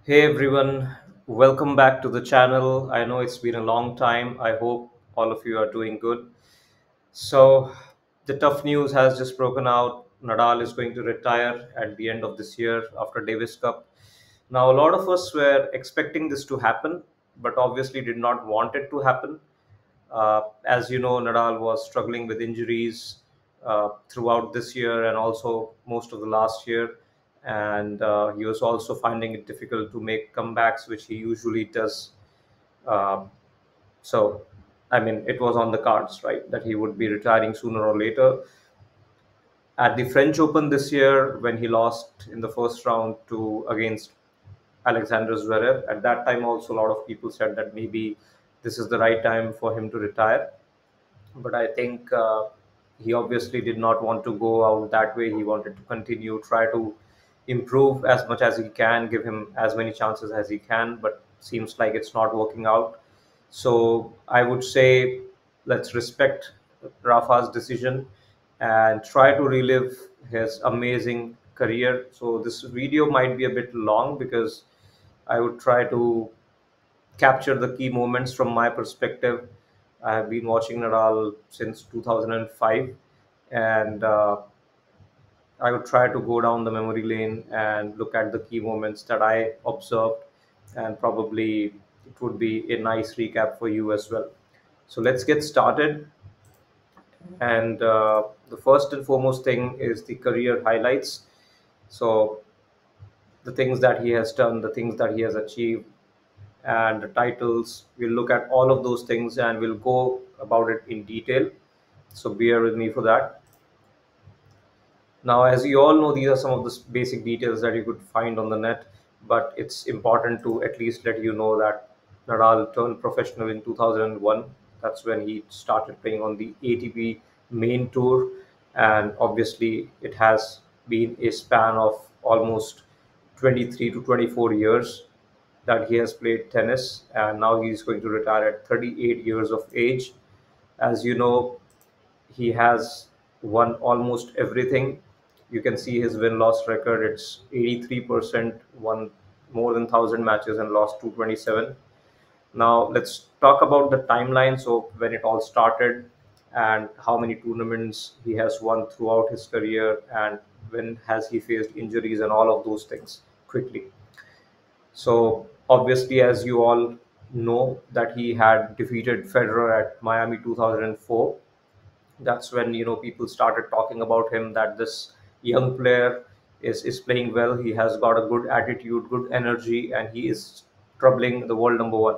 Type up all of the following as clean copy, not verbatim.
Hey everyone, welcome back to the channel. I know it's been a long time. I hope all of you are doing good. So, the tough news has just broken out. Nadal is going to retire at the end of this year after Davis Cup. Now, a lot of us were expecting this to happen, but obviously did not want it to happen. As you know, Nadal was struggling with injuries throughout this year and also most of the last year. And he was also finding it difficult to make comebacks, which he usually does. Uh, so, I mean, it was on the cards, right, that he would be retiring sooner or later. At the French Open this year, when he lost in the first round to against Alexander Zverev, at that time also a lot of people said that maybe this is the right time for him to retire. But I think he obviously did not want to go out that way. He wanted to continue, try to improve as much as he can, give him as many chances as he can, but seems like it's not working out. So I would say let's respect Rafa's decision and try to relive his amazing career. So this video might be a bit long because I would try to capture the key moments from my perspective. I have been watching Nadal since 2005, and I would try to go down the memory lane and look at the key moments that I observed, and probably it would be a nice recap for you as well. So let's get started. And the first and foremost thing is the career highlights. So the things that he has done, the things that he has achieved, and the titles. We'll look at all of those things and we'll go about it in detail. So bear with me for that. Now, as you all know, these are some of the basic details that you could find on the net, but it's important to at least let you know that Nadal turned professional in 2001. That's when he started playing on the ATP main tour, and obviously, it has been a span of almost 23 to 24 years that he has played tennis, and now he's going to retire at 38 years of age. As you know, he has won almost everything. You can see his win loss record. It's 83%, won more than 1,000 matches and lost 227. Now, let's talk about the timeline. So, when it all started and how many tournaments he has won throughout his career, and when has he faced injuries, and all of those things quickly. So obviously, as you all know, that he had defeated Federer at Miami 2004. That's when people started talking about him, that this young player is playing well. He has got a good attitude, good energy, and he is troubling the world number one.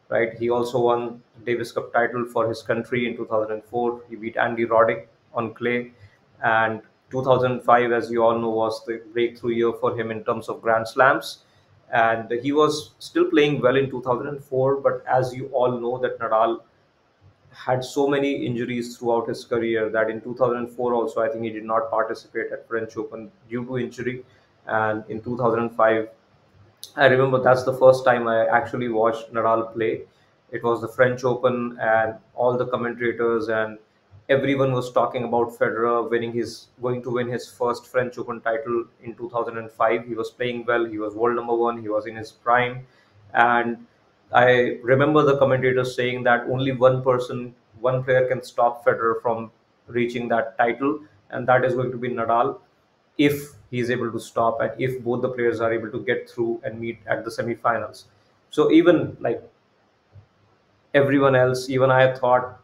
Right? He also won Davis Cup title for his country in 2004. He beat Andy Roddick on clay, and 2005, as you all know, was the breakthrough year for him in terms of Grand Slams. And he was still playing well in 2004, but as you all know, that Nadal had so many injuries throughout his career that in 2004 also I think he did not participate at French Open due to injury. And in 2005, I remember that's the first time I actually watched Nadal play. It was the French Open, and all the commentators and everyone was talking about Federer going to win his first French Open title in 2005. He was playing well. He was world number one. He was in his prime, and I remember the commentators saying that only one player can stop Federer from reaching that title, and that is going to be Nadal if he is able to stop and if both the players are able to get through and meet at the semifinals. So even like everyone else, even I thought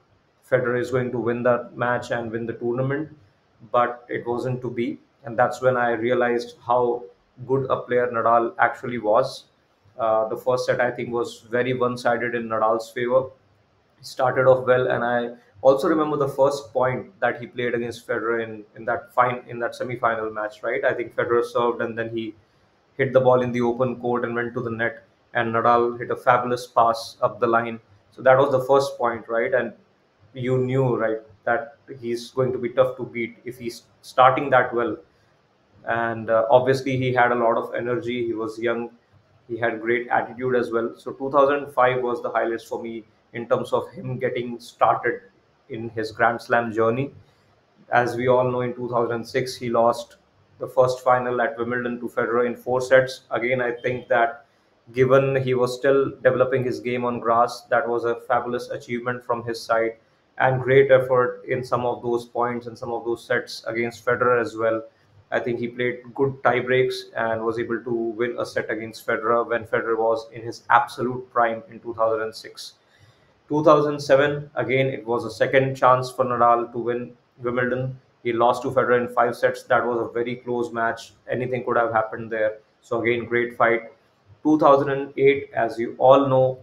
Federer is going to win that match and win the tournament, but it wasn't to be. And that's when I realized how good a player Nadal actually was. The first set, I think, was very one sided in Nadal's favor. He started off well, and I also remember the first point that he played against Federer in that semi-final match. Right, I think Federer served, and then he hit the ball in the open court and went to the net, and Nadal hit a fabulous pass up the line. So that was the first point, right? And you knew, right, that he's going to be tough to beat if he's starting that well. And obviously, he had a lot of energy. He was young. He had great attitude as well. So 2005 was the highlights for me in terms of him getting started in his Grand Slam journey. As we all know, in 2006, he lost the first final at Wimbledon to Federer in four sets. Again, I think that Given he was still developing his game on grass, that was a fabulous achievement from his side, and great effort in some of those points and some of those sets against Federer as well. I think he played good tie breaks and was able to win a set against Federer when Federer was in his absolute prime in 2006. 2007, again, it was a second chance for Nadal to win Wimbledon. He lost to Federer in 5 sets. That was a very close match. Anything could have happened there. So, again, great fight. 2008, as you all know,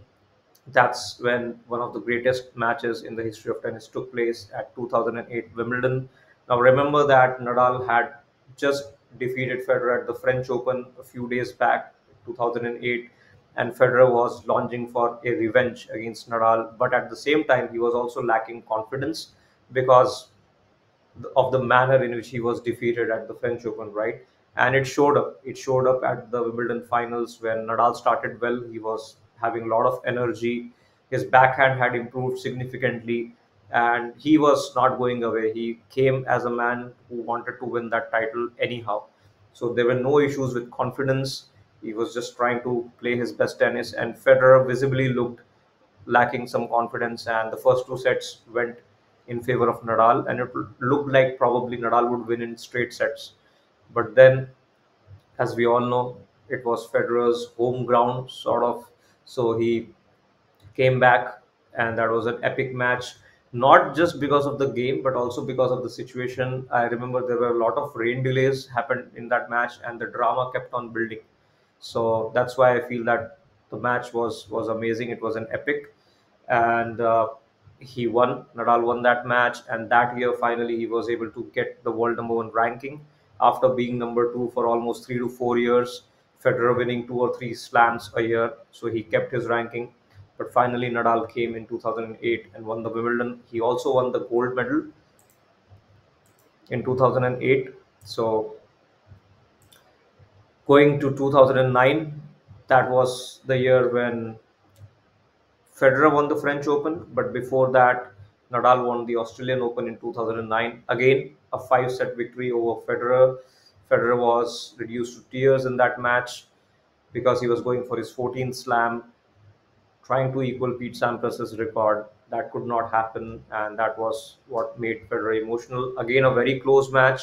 that's when one of the greatest matches in the history of tennis took place at 2008 Wimbledon. Now, remember that Nadal had just defeated Federer at the French Open a few days back, 2008, and Federer was launching for a revenge against Nadal. But at the same time, he was also lacking confidence because of the manner in which he was defeated at the French Open, right? And it showed up. It showed up at the Wimbledon finals when Nadal started well. He was having a lot of energy. His backhand had improved significantly, and he was not going away. He came as a man who wanted to win that title anyhow. So there were no issues with confidence. He was just trying to play his best tennis, and Federer visibly looked lacking some confidence, and the first 2 sets went in favor of Nadal, and it looked like probably Nadal would win in straight sets. But then, as we all know, it was Federer's home ground, sort of. So he came back, and that was an epic match. Not just because of the game, but also because of the situation. I remember there were a lot of rain delays happened in that match, and the drama kept on building. So that's why I feel that the match was amazing. It was an epic, and he won. Nadal won that match, and that year finally he was able to get the world number one ranking after being number two for almost 3 to 4 years. Federer winning 2 or 3 slams a year, so he kept his ranking. But finally, Nadal came in 2008 and won the Wimbledon. He also won the gold medal in 2008. So going to 2009, that was the year when Federer won the French Open, but before that, Nadal won the Australian Open in 2009. Again, a 5 set victory over Federer. Federer was reduced to tears in that match because he was going for his 14th slam, trying to equal Pete Sampras's record. That could not happen, and that was what made Federer emotional. Again, a very close match,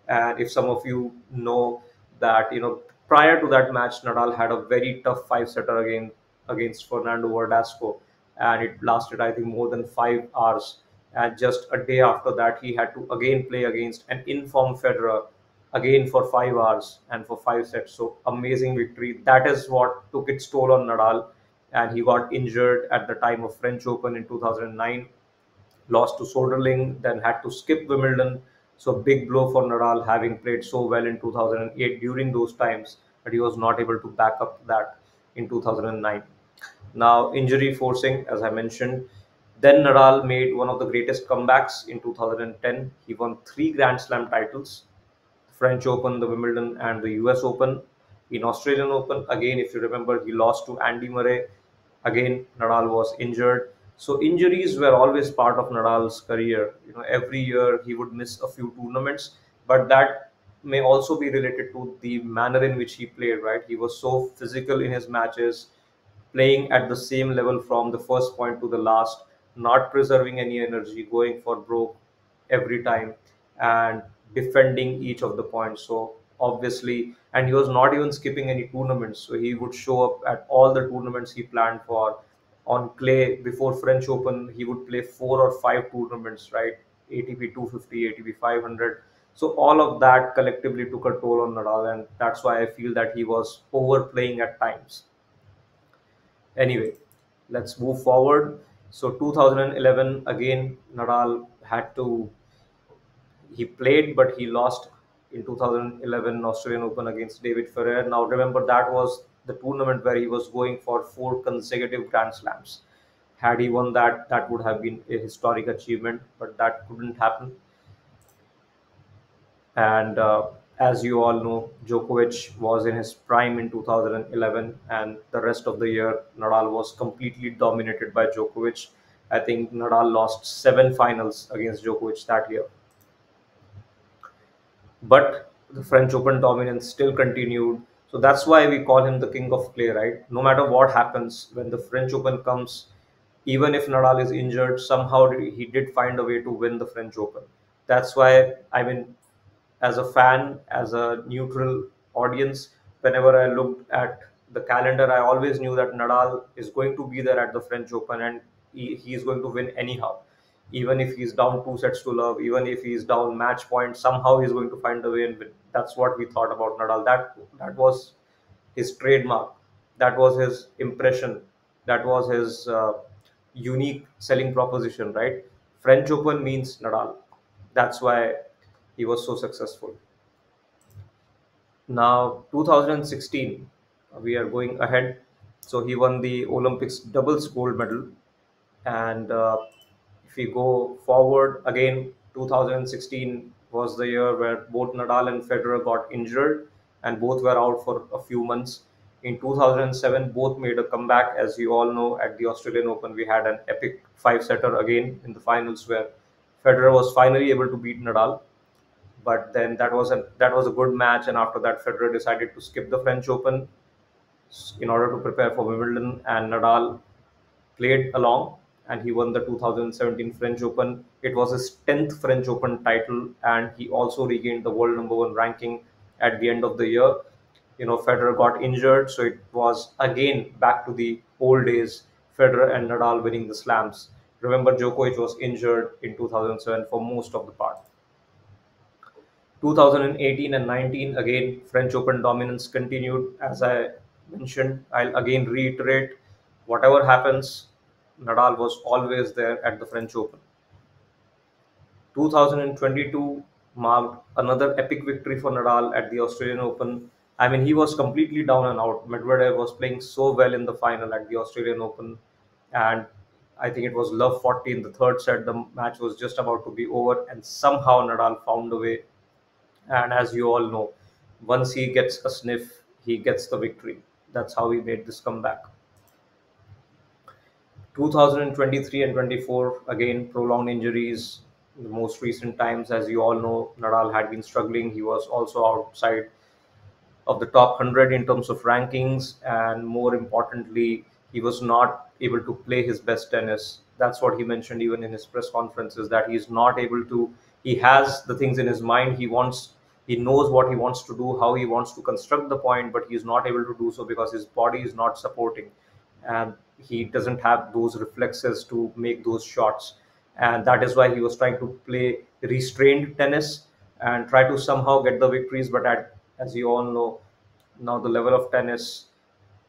and if some of you know that, prior to that match, Nadal had a very tough 5 setter against Fernando Verdasco, and it lasted, I think, more than 5 hours. And just a day after that, he had to again play against an informed Federer again for 5 hours and for 5 sets. So amazing victory. That is what took its toll on Nadal, and he got injured at the time of French Open in 2009. Lost to Soderling, then had to skip Wimbledon. So big blow for Nadal, having played so well in 2008 during those times, but he was not able to back up that in 2009. Now injury forcing, as I mentioned. Then Nadal made one of the greatest comebacks in 2010. He won 3 Grand Slam titles: French Open, the Wimbledon, and the US Open. In Australian Open, again, if you remember, he lost to Andy Murray. Again, Nadal was injured. So injuries were always part of Nadal's career. Every year he would miss a few tournaments, but that may also be related to the manner in which he played, right? He was so physical in his matches, playing at the same level from the first point to the last, not preserving any energy, going for broke every time, and defending each of the points. So obviously, and he was not even skipping any tournaments. So he would show up at all the tournaments he planned for. On clay before French Open, he would play 4 or 5 tournaments, right? ATP 250, ATP 500. So all of that collectively took a toll on Nadal, and that's why I feel that he was overplaying at times. Anyway, let's move forward. So 2011, again, Nadal had to, he played, but he lost in 2011 Australian Open against David Ferrer. Now remember, that was the tournament where he was going for 4 consecutive Grand Slams. Had he won that, that would have been a historic achievement, but that couldn't happen. And as you all know, Djokovic was in his prime in 2011, and the rest of the year, Nadal was completely dominated by Djokovic. I think Nadal lost 7 finals against Djokovic that year. But the French Open dominance still continued. So that's why we call him the king of clay, right? No matter what happens when the French Open comes, even if Nadal is injured, somehow he did find a way to win the French Open. That's why, I mean, as a fan, as a neutral audience, whenever I looked at the calendar, I always knew that Nadal is going to be there at the French Open, and he is going to win anyhow. Even if he's down 2 sets to love, even if he's down match point, somehow he's going to find a way and win. That's what we thought about Nadal. That was his trademark. That was his impression. That was his unique selling proposition, right? French Open means Nadal. That's why he was so successful. Now, 2016, we are going ahead. So he won the Olympics doubles gold medal. And if we go forward again, 2016 was the year where both Nadal and Federer got injured and both were out for a few months. In 2007, both made a comeback. As you all know, at the Australian Open, we had an epic five-setter again in the finals where Federer was finally able to beat Nadal. But then that was a good match, and after that, Federer decided to skip the French Open in order to prepare for Wimbledon, and Nadal played along and he won the 2017 French Open. It was his 10th French Open title, and he also regained the world number one ranking at the end of the year. Federer got injured, so it was again back to the old days, Federer and Nadal winning the slams. Remember, Djokovic was injured in 2007 for most of the part. 2018 and 19, again, French Open dominance continued. As I mentioned, I'll again reiterate, whatever happens, Nadal was always there at the French Open. 2022 marked another epic victory for Nadal at the Australian Open. I mean, he was completely down and out. Medvedev was playing so well in the final at the Australian Open, and I think it was love 40 in the third set. The match was just about to be over, and somehow Nadal found a way. And as you all know, once he gets a sniff, he gets the victory. That's how he made this comeback. 2023 and 24, again, prolonged injuries. The most recent times, as you all know, Nadal had been struggling. He was also outside of the top 100 in terms of rankings, and more importantly, he was not able to play his best tennis. That's what he mentioned even in his press conferences, that he's not able to. He has the things in his mind. He knows what he wants to do, how he wants to construct the point, but he's not able to do so because his body is not supporting, and he doesn't have those reflexes to make those shots. And that is why he was trying to play restrained tennis and try to somehow get the victories. But as you all know, now the level of tennis,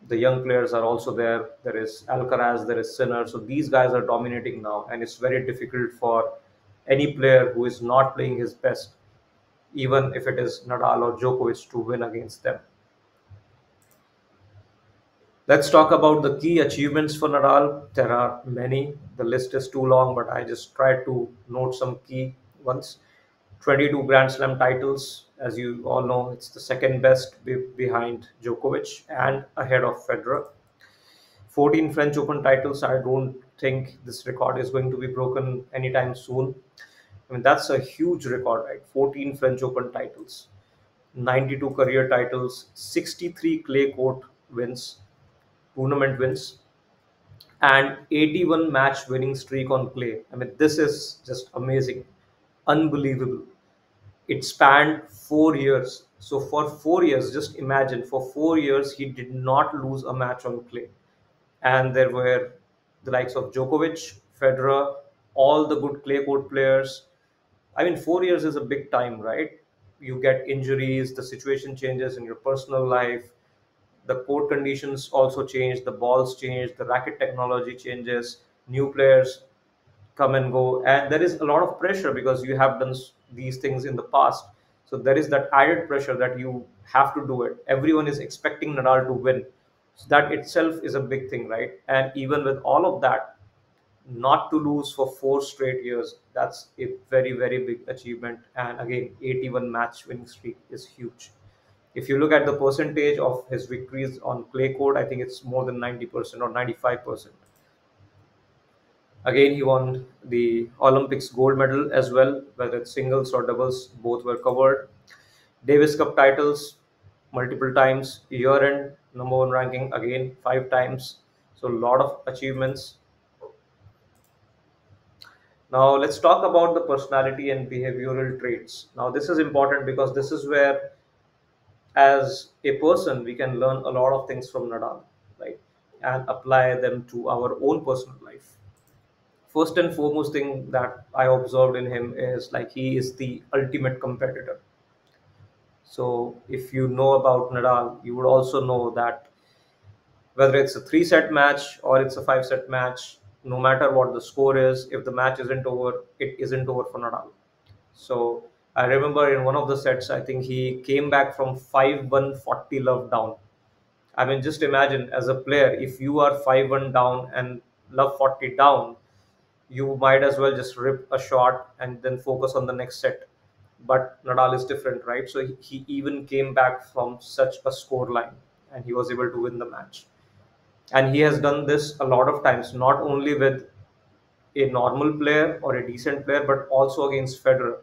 the young players are also there. There is Alcaraz, there is Sinner. So these guys are dominating now, and it's very difficult for any player who is not playing his best, even if it is Nadal or Djokovic, to win against them. Let's talk about the key achievements for Nadal. There are many. The list is too long, but I just tried to note some key ones. 22 Grand Slam titles. As you all know, it's the second best behind Djokovic and ahead of Federer. 14 French Open titles. I don't think this record is going to be broken anytime soon. I mean, that's a huge record, right? 14 French Open titles, 92 career titles, 63 clay court wins, tournament wins, and 81 match winning streak on clay. I mean, this is just amazing, unbelievable. It spanned 4 years. So, for 4 years, just imagine, for 4 years, he did not lose a match on clay. And there were the likes of Djokovic, Federer, all the good clay court players. I mean, 4 years is a big time, right? You get injuries, the situation changes in your personal life, the court conditions also change, the balls change, the racket technology changes, new players come and go, and there is a lot of pressure because you have done these things in the past. So there is that added pressure that you have to do it. Everyone is expecting Nadal to win. So that itself is a big thing, right? And even with all of that, not to lose for 4 straight years, that's a very, very big achievement. And again, 81 match winning streak is huge. If you look at the percentage of his victories on clay court, I think it's more than 90% or 95%. Again, he won the Olympics gold medal as well, whether it's singles or doubles, both were covered. Davis Cup titles. multiple times. Year end number one ranking again 5 times. So a lot of achievements. Now let's talk about the personality and behavioral traits. Now this is important because this is where, as a person, we can learn a lot of things from Nadal, right, and apply them to our own personal life. First and foremost thing that I observed in him is like he is the ultimate competitor. So if you know about Nadal, you would also know that whether it's a three-set match or it's a five-set match, no matter what the score is, if the match isn't over, it isn't over for Nadal. So I remember in one of the sets, I think he came back from 5-1 40 love down. I mean, just imagine as a player, if you are 5-1 down and love 40 down, you might as well just rip a shot and then focus on the next set. But Nadal is different, right? So he even came back from such a score line and he was able to win the match. And he has done this a lot of times, not only with a normal player or a decent player, but also against Federer.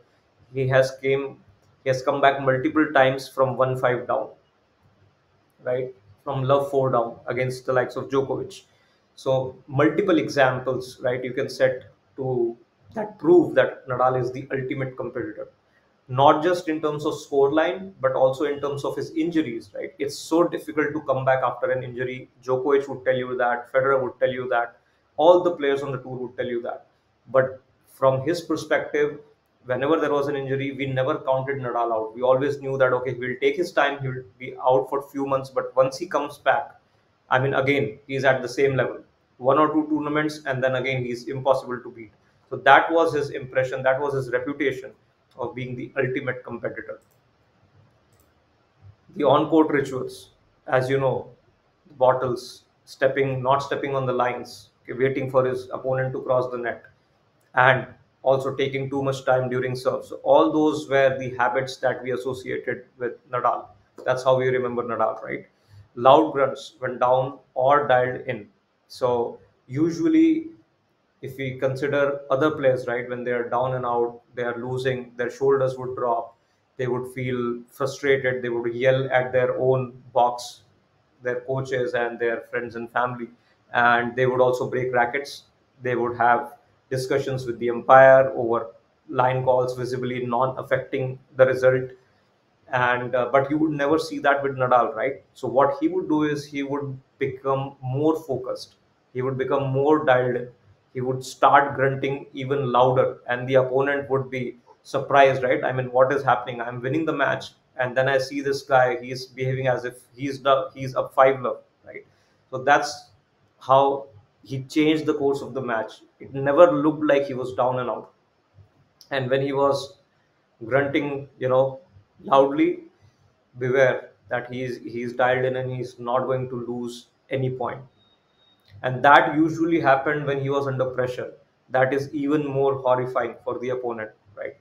He has came, he has come back multiple times from 1-5 down, right? From love 4 down against the likes of Djokovic. So multiple examples, right? You can set to that prove that Nadal is the ultimate competitor, not just in terms of scoreline, but also in terms of his injuries, right? It's so difficult to come back after an injury. Djokovic would tell you that, Federer would tell you that, all the players on the tour would tell you that. But from his perspective, whenever there was an injury, we never counted Nadal out. We always knew that, okay, he'll take his time, he'll be out for a few months, but once he comes back, I mean, again, he's at the same level. One or two tournaments, and then again, he's impossible to beat. So that was his impression, that was his reputation of being the ultimate competitor. The on-court rituals, as you know, bottles, stepping, not stepping on the lines, okay, waiting for his opponent to cross the net, and also taking too much time during serves. So all those were the habits that we associated with Nadal. That's how we remember Nadal, right? Loud grunts when down or dialed in. So usually, if we consider other players, right, when they are down and out, they are losing, their shoulders would drop, they would feel frustrated, they would yell at their own box, their coaches and their friends and family, and they would also break rackets. They would have discussions with the umpire over line calls visibly non affecting the result. And but you would never see that with Nadal, right? So what he would do is he would become more focused, he would become more dialed in, he would start grunting even louder, and the opponent would be surprised, right? I mean, what is happening? I'm winning the match, and then I see this guy, he's behaving as if he's up 5 love, right? So that's how he changed the course of the match. It never looked like he was down and out. And when he was grunting, loudly, beware that he's dialed in and he's not going to lose any point. And that usually happened when he was under pressure. That is even more horrifying for the opponent, right?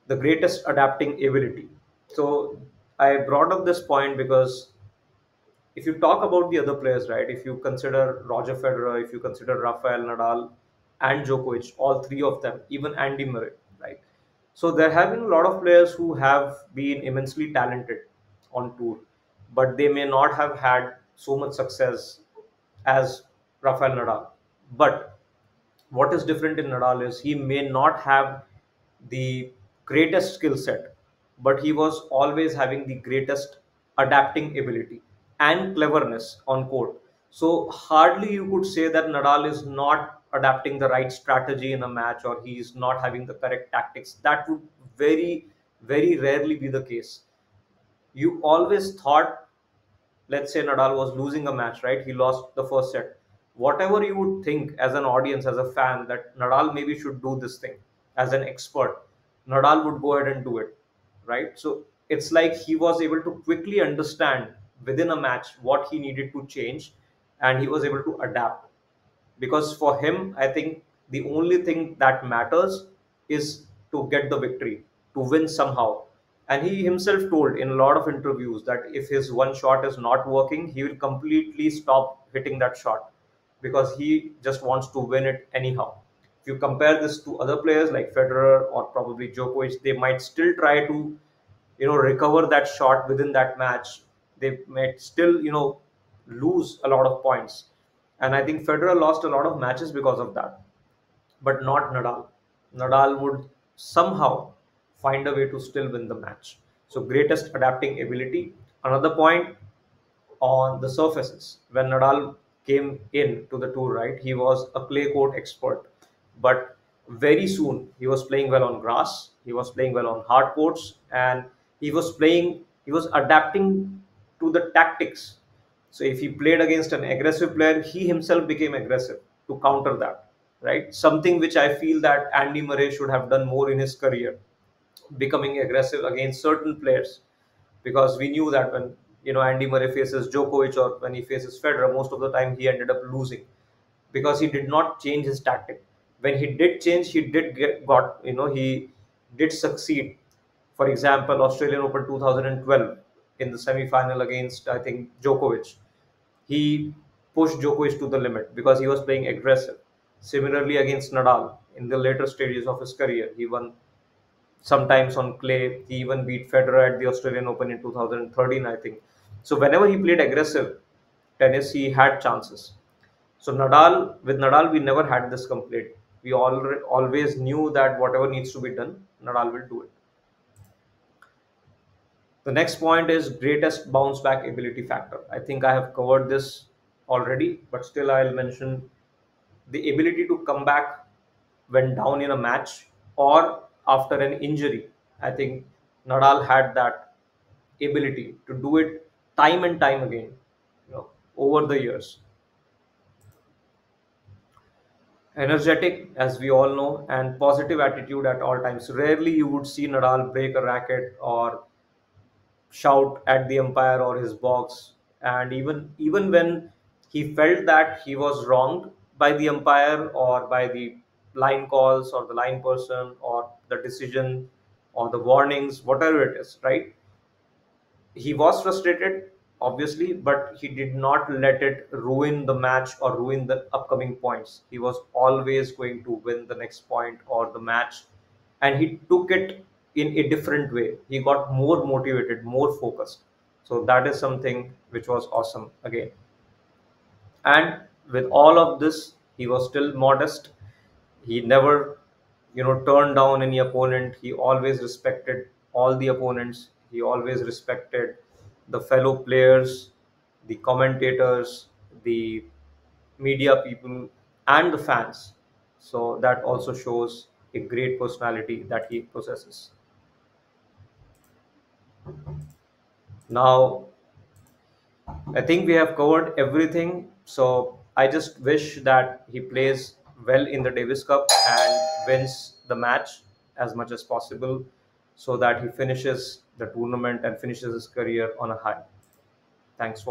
The greatest adapting ability. So I brought up this point because if you talk about the other players, right, if you consider Roger Federer, if you consider Rafael Nadal and Djokovic, all three of them, even Andy Murray, right? So there have been a lot of players who have been immensely talented on tour, but they may not have had so much success as Rafael Nadal. But what is different in Nadal is he may not have the greatest skill set, but he was always having the greatest adapting ability and cleverness on court. So hardly you could say that Nadal is not adapting the right strategy in a match or he is not having the correct tactics. That would very, very rarely be the case. You always thought, let's say Nadal was losing a match, right? He lost the first set. Whatever you would think as an audience, as a fan, that Nadal maybe should do this thing as an expert, Nadal would go ahead and do it, right? So it's like he was able to quickly understand within a match what he needed to change and he was able to adapt. Because for him, I think the only thing that matters is to get the victory, to win somehow. And he himself told in a lot of interviews that if his one shot is not working, he will completely stop hitting that shot because he just wants to win it anyhow. If you compare this to other players like Federer or probably Djokovic, they might still try to recover that shot within that match, they might still lose a lot of points. And I think Federer lost a lot of matches because of that, but not Nadal. Nadal would somehow find a way to still win the match. So greatest adapting ability. Another point on the surfaces. When Nadal came in to the tour, right, he was a clay court expert, but very soon he was playing well on grass, he was playing well on hard courts, and he was adapting to the tactics. So if he played against an aggressive player, he himself became aggressive to counter that, right? Something which I feel that Andy Murray should have done more in his career, becoming aggressive against certain players, because we knew that when Andy Murray faces Djokovic or when he faces Federer, most of the time he ended up losing because he did not change his tactic. When he did change, he did he did succeed. For example, Australian Open 2012 in the semi-final against I think Djokovic, he pushed Djokovic to the limit because he was playing aggressive. Similarly, against Nadal in the later stages of his career, he won sometimes on clay. He even beat Federer at the Australian Open in 2013, I think. So whenever he played aggressive tennis, he had chances. So with Nadal, we never had this complaint. We always knew that whatever needs to be done, Nadal will do it. The next point is greatest bounce back ability factor. I think I have covered this already, but still I'll mention the ability to come back when down in a match or after an injury. I think Nadal had that ability to do it time and time again, over the years. Energetic, as we all know, and positive attitude at all times. Rarely you would see Nadal break a racket or shout at the umpire or his box. And even when he felt that he was wronged by the umpire or by the line calls or the line person or the decision or the warnings, whatever it is, right? He was frustrated, obviously, but he did not let it ruin the match or ruin the upcoming points. He was always going to win the next point or the match, and he took it in a different way. He got more motivated, more focused. So that is something which was awesome again. And with all of this, he was still modest. He never turned down any opponent. He always respected all the opponents. He always respected the fellow players, the commentators, the media people, and the fans. So that also shows a great personality that he possesses. Now, I think we have covered everything. So I just wish that he plays well in the Davis Cup and wins the match as much as possible so that he finishes the tournament and finishes his career on a high. Thanks for